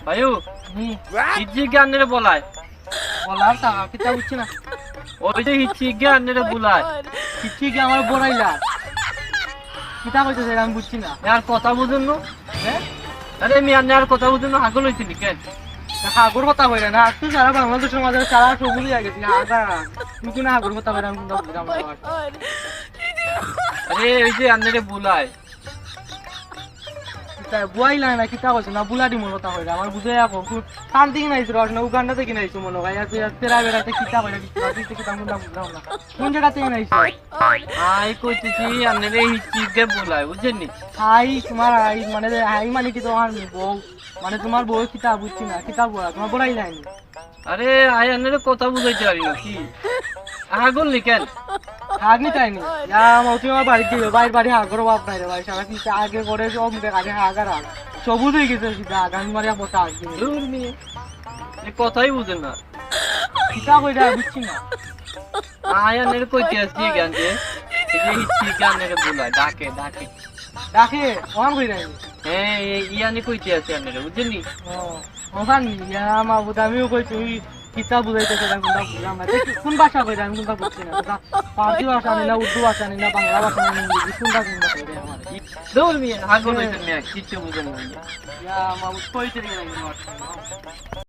ভাইও হিচ্ছি জ্ঞানের বলায় বলার টাকা কিতা বুঝছি না। ওই যে হিচ্ছি জ্ঞানের বলায় কিচ্ছি কি আমার বড়াইলা কিতা কইতেছে আমি বুঝছি না। আর কথা বুঝুন না। হ্যাঁ আরে আমি আর কথা বুঝুন না, হাগল হয়েছি কেন? হাগর কথা কইরা না, তুই সারা বাংলাদেশের মাঝে সারা সবুজ হয়ে গেছি হাগা, তুই কিনা হাগর কথা কইরা আমি কোনটা বুঝলাম না। আরে ওই যে আন্নারে বলায় বুয়াইলা না কিতা কইছে না বুলাডি মন কথা কইরা আমার বুঝে যাবো কান থেকে নাইছো রস না উগান্ডা থেকে নাইছো মনে হয় আর তেরা বেড়াতে কিতা কইরা কিতা কোনটা বুঝলাম না কোন জায়গা থেকে নাইছো। আই কইতেছি আন্নারে হিচ্ছি গে বলায় বুঝছেন নি? হাই তোমার হাই মানে কি তোমার বউ মানে তোমার বউ কিতা বুঝছি না কিতা বলা তোমার বড়াই লাইনি। আরে আই আন্নারে কথা বুঝাইতে পারি না কি হাগল নি কেন? হাগনি চাইনি তুমি আমার বাড়ি দিও বাইর বাড়ি হাগর বাপ নাই রে ভাই সারা কিন্তু আগে করে সব আগে হাগার হাগ সবুজ হয়ে গেছে কিতা আগামী মারিয়া বসা আসবে দূর নিয়ে কথাই বুঝেন না। কিতা কইরা বুঝছি না। আয় আন্নারে কইতে আসছি জ্ঞান যে হিচ্ছি জ্ঞানের বলায় ডাকে ডাকে ডাকে ওখান কইরা হ্যাঁ ইয়ানি কইতে আসছি আন্নারে বুঝছেন নি? ওখান মা বুধ আমিও কই তুই কিতা বুঝাইতেছে কোনটা বুঝলাম না কোন ভাষা কইরা আমি কোনটা বুঝছি না পার্সি ভাষা নি না উর্দু ভাষা নি না বাংলা ভাষা নি ইংরেজি কোনটা কইরা আমার দৌড় মিয়া হাগল হয়েছেন মিয়া কিচ্ছু বুঝেন না। মা বুধ কইতে